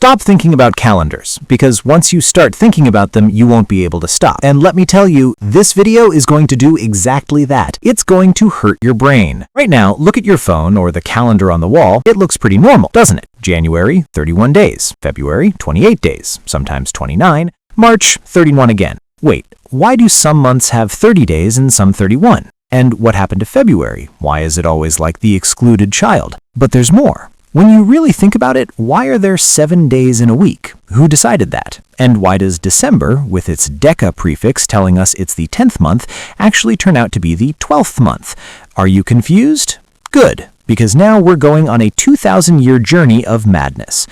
Stop thinking about calendars, because once you start thinking about them, you won't be able to stop. And let me tell you, this video is going to do exactly that. It's going to hurt your brain. Right now, look at your phone or the calendar on the wall. It looks pretty normal, doesn't it? January, 31 days. February, 28 days. Sometimes 29. March, 31 again. Wait, why do some months have 30 days and some 31? And what happened to February? Why is it always like the excluded child? But there's more. When you really think about it, why are there 7 days in a week? Who decided that? And why does December, with its deca prefix telling us it's the 10th month, actually turn out to be the 12th month? Are you confused? Good, because now we're going on a 2,000-year journey of madness.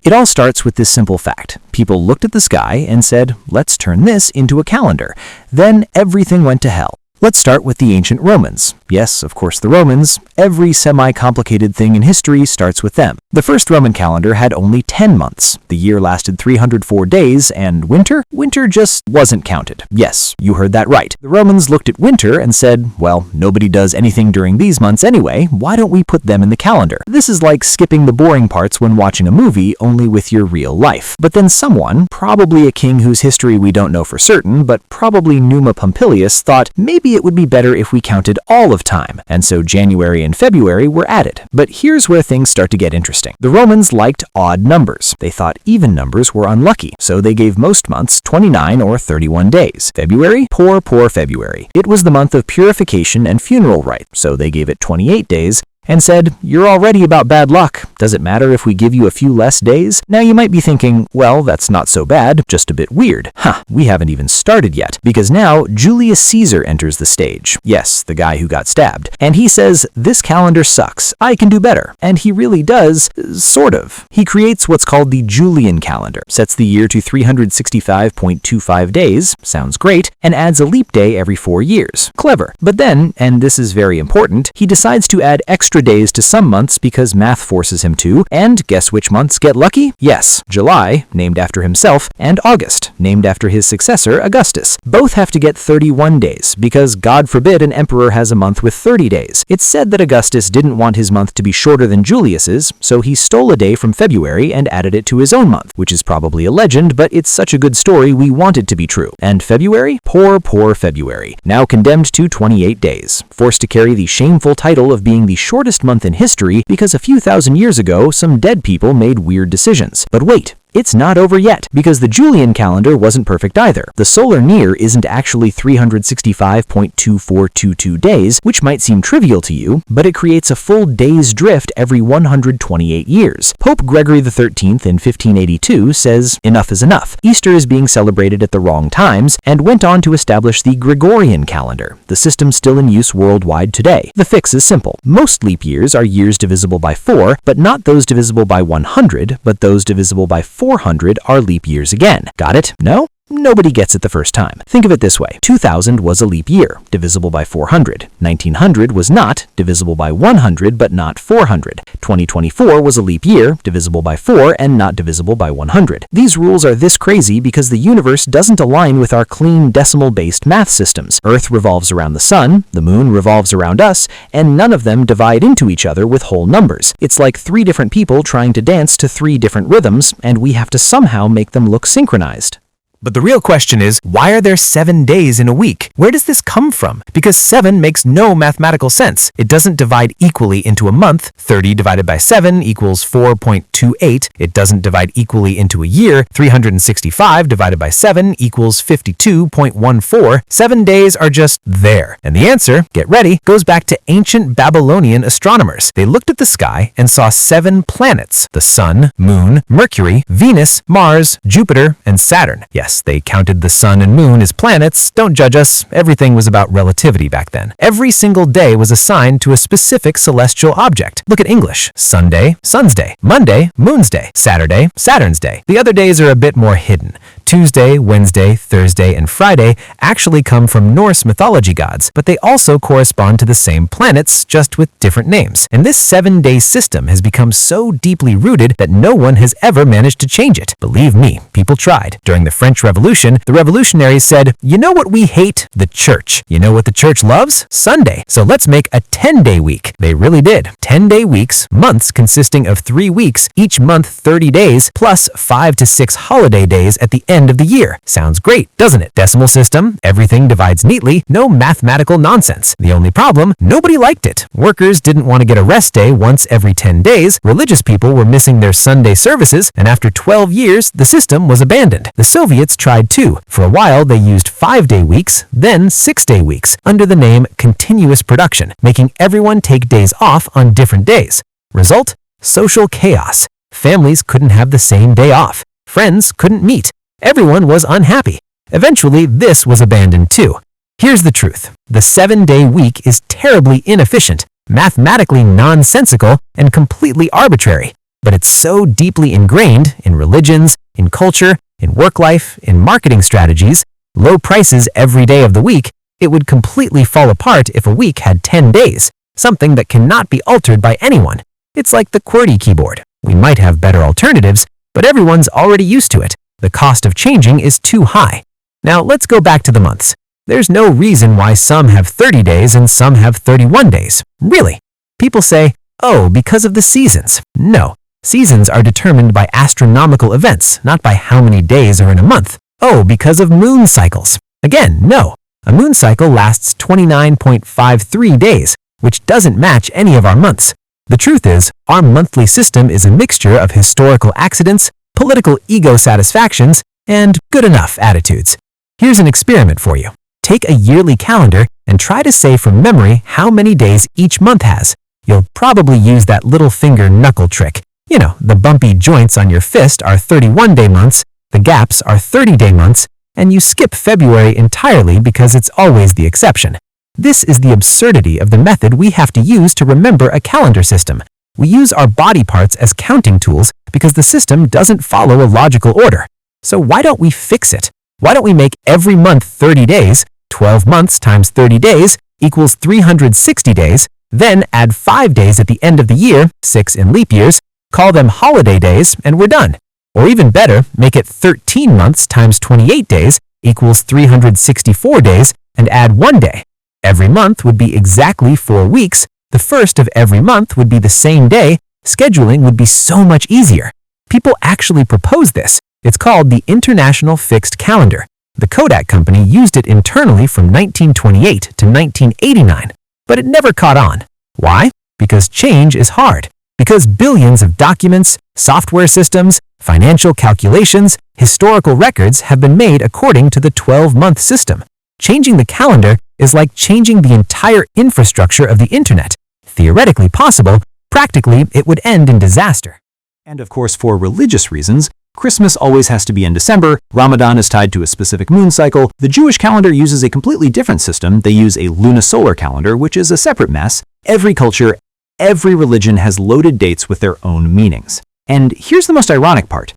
It all starts with this simple fact. People looked at the sky and said, let's turn this into a calendar. Then everything went to hell. Let's start with the ancient Romans. Yes, of course, the Romans. Every semi-complicated thing in history starts with them. The first Roman calendar had only 10 months. The year lasted 304 days, and winter just wasn't counted. Yes, you heard that right. The Romans looked at winter and said, well, nobody does anything during these months anyway, why don't we put them in the calendar? This is like skipping the boring parts when watching a movie, only with your real life. But then someone, probably a king whose history we don't know for certain, but probably Numa Pompilius, thought maybe it would be better if we counted all of time, and so January and February were added. But here's where things start to get interesting. The Romans liked odd numbers. They thought even numbers were unlucky, so they gave most months 29 or 31 days. February? Poor February. It was the month of purification and funeral rite, so they gave it 28 days, and said, you're already about bad luck. Does it matter if we give you a few less days? Now you might be thinking, well, that's not so bad, just a bit weird. We haven't even started yet, because now Julius Caesar enters the stage. Yes, the guy who got stabbed. And he says, this calendar sucks. I can do better. And he really does, sort of. He creates what's called the Julian calendar, sets the year to 365.25 days, sounds great, and adds a leap day every 4 years. Clever. But then, and this is very important, he decides to add extra days to some months because math forces him to, and guess which months get lucky? Yes, July, named after himself, and August, named after his successor, Augustus. Both have to get 31 days, because God forbid an emperor has a month with 30 days. It's said that Augustus didn't want his month to be shorter than Julius's, so he stole a day from February and added it to his own month, which is probably a legend, but it's such a good story we want it to be true. And February? Poor February. Now condemned to 28 days, forced to carry the shameful title of being the shortest month in history because a few thousand years ago, some dead people made weird decisions. But wait, it's not over yet, because the Julian calendar wasn't perfect either. The solar near isn't actually 365.2422 days, which might seem trivial to you, but it creates a full day's drift every 128 years. Pope Gregory XIII in 1582 says, enough is enough. Easter is being celebrated at the wrong times, and went on to establish the Gregorian calendar, the system still in use worldwide today. The fix is simple. Most leap years are years divisible by 4, but not those divisible by 100, but those divisible by 400 are leap years again. Got it? No? Nobody gets it the first time. Think of it this way. 2000 was a leap year, divisible by 400. 1900 was not, divisible by 100, but not 400. 2024 was a leap year, divisible by 4, and not divisible by 100. These rules are this crazy because the universe doesn't align with our clean decimal-based math systems. Earth revolves around the sun, the moon revolves around us, and none of them divide into each other with whole numbers. It's like 3 different people trying to dance to 3 different rhythms, and we have to somehow make them look synchronized. But the real question is, why are there 7 days in a week? Where does this come from? Because 7 makes no mathematical sense. It doesn't divide equally into a month. 30 divided by 7 equals 4.28. It doesn't divide equally into a year. 365 divided by 7 equals 52.14. 7 days are just there. And the answer, get ready, goes back to ancient Babylonian astronomers. They looked at the sky and saw 7 planets: the Sun, Moon, Mercury, Venus, Mars, Jupiter, and Saturn. Yes, they counted the sun and moon as planets. Don't judge us. Everything was about relativity back then. Every single day was assigned to a specific celestial object. Look at English. Sunday, Sun's day. Monday, Moon's day. Saturday, Saturn's day. The other days are a bit more hidden. Tuesday, Wednesday, Thursday, and Friday actually come from Norse mythology gods, but they also correspond to the same planets, just with different names. And this 7-day system has become so deeply rooted that no one has ever managed to change it. Believe me, people tried. During the French Revolution, the revolutionaries said, "You know what we hate? The church. You know what the church loves? Sunday. So let's make a 10-day week." They really did. 10-day weeks, months consisting of 3 weeks, each month 30 days, plus 5 to 6 holiday days at the end of the year. Sounds great, doesn't it? Decimal system, everything divides neatly, no mathematical nonsense. The only problem, nobody liked it. Workers didn't want to get a rest day once every 10 days, religious people were missing their Sunday services, and after 12 years, the system was abandoned. The Soviets tried too. For a while, they used 5-day weeks, then 6-day weeks, under the name continuous production, making everyone take days off on different days. Result? Social chaos. Families couldn't have the same day off. Friends couldn't meet. Everyone was unhappy. Eventually, this was abandoned too. Here's the truth. The 7-day week is terribly inefficient, mathematically nonsensical, and completely arbitrary. But it's so deeply ingrained in religions, in culture, in work life, in marketing strategies, low prices every day of the week, it would completely fall apart if a week had 10 days, something that cannot be altered by anyone. It's like the QWERTY keyboard. We might have better alternatives, but everyone's already used to it. The cost of changing is too high. Now let's go back to the months. There's no reason why some have 30 days and some have 31 days. Really? People say, oh, because of the seasons. No. Seasons are determined by astronomical events, not by how many days are in a month. Oh, because of moon cycles. Again, no. A moon cycle lasts 29.53 days, which doesn't match any of our months. The truth is, our monthly system is a mixture of historical accidents, political ego satisfactions, and good enough attitudes. Here's an experiment for you. Take a yearly calendar and try to say from memory how many days each month has. You'll probably use that little finger knuckle trick. You know, the bumpy joints on your fist are 31-day months, the gaps are 30-day months, and you skip February entirely because it's always the exception. This is the absurdity of the method we have to use to remember a calendar system. We use our body parts as counting tools because the system doesn't follow a logical order. So why don't we fix it? Why don't we make every month 30 days, 12 months times 30 days equals 360 days, then add 5 days at the end of the year, 6 in leap years, call them holiday days, and we're done. Or even better, make it 13 months times 28 days equals 364 days, and add 1 day. Every month would be exactly 4 weeks. The first of every month would be the same day. Scheduling would be so much easier. People actually propose this. It's called the International Fixed Calendar. The Kodak company used it internally from 1928 to 1989, but it never caught on. Why? Because change is hard. Because billions of documents, software systems, financial calculations, historical records have been made according to the 12-month system. Changing the calendar is like changing the entire infrastructure of the internet. Theoretically possible, practically it would end in disaster. And of course, for religious reasons, Christmas always has to be in December, Ramadan is tied to a specific moon cycle, the Jewish calendar uses a completely different system. They use a lunisolar calendar, which is a separate mess. Every culture, every religion has loaded dates with their own meanings. And here's the most ironic part.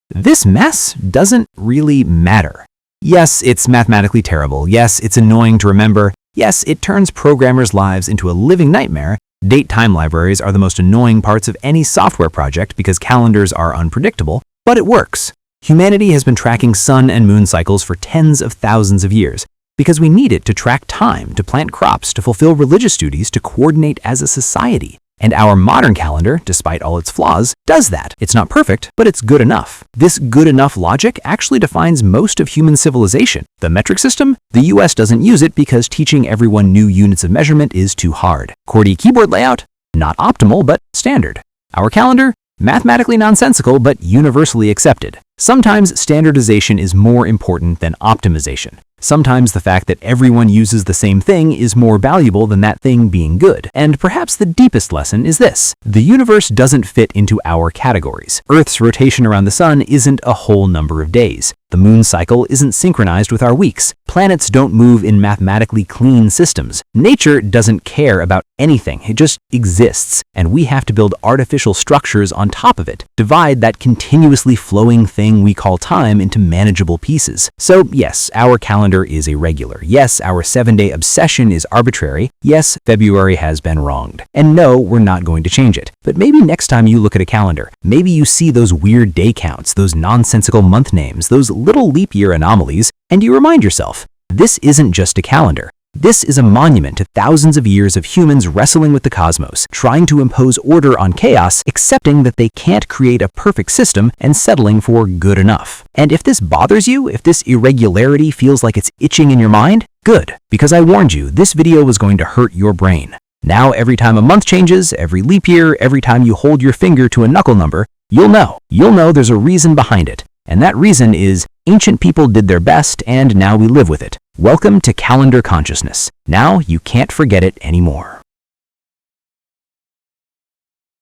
This mess doesn't really matter. Yes, it's mathematically terrible. Yes, it's annoying to remember. Yes, it turns programmers' lives into a living nightmare. Date time libraries are the most annoying parts of any software project because calendars are unpredictable, but it works. Humanity has been tracking sun and moon cycles for tens of thousands of years because we need it to track time, to plant crops, to fulfill religious duties, to coordinate as a society. And our modern calendar, despite all its flaws, does that. It's not perfect, but it's good enough. This good enough logic actually defines most of human civilization. The metric system? The US doesn't use it because teaching everyone new units of measurement is too hard. QWERTY keyboard layout? Not optimal, but standard. Our calendar? Mathematically nonsensical, but universally accepted. Sometimes standardization is more important than optimization. Sometimes the fact that everyone uses the same thing is more valuable than that thing being good. And perhaps the deepest lesson is this: the universe doesn't fit into our categories. Earth's rotation around the sun isn't a whole number of days. The moon cycle isn't synchronized with our weeks. Planets don't move in mathematically clean systems. Nature doesn't care about anything. It just exists. And we have to build artificial structures on top of it, divide that continuously flowing thing we call time into manageable pieces. So yes, our calendar is irregular. Yes, our 7-day obsession is arbitrary. Yes, February has been wronged. And no, we're not going to change it. But maybe next time you look at a calendar, maybe you see those weird day counts, those nonsensical month names, those little leap year anomalies, and you remind yourself, this isn't just a calendar. This is a monument to thousands of years of humans wrestling with the cosmos, trying to impose order on chaos, accepting that they can't create a perfect system, and settling for good enough. And if this bothers you, if this irregularity feels like it's itching in your mind, good, because I warned you, this video was going to hurt your brain. Now, every time a month changes, every leap year, every time you hold your finger to a knuckle number, you'll know there's a reason behind it. And that reason is ancient people did their best and now we live with it. Welcome to calendar consciousness. Now you can't forget it anymore.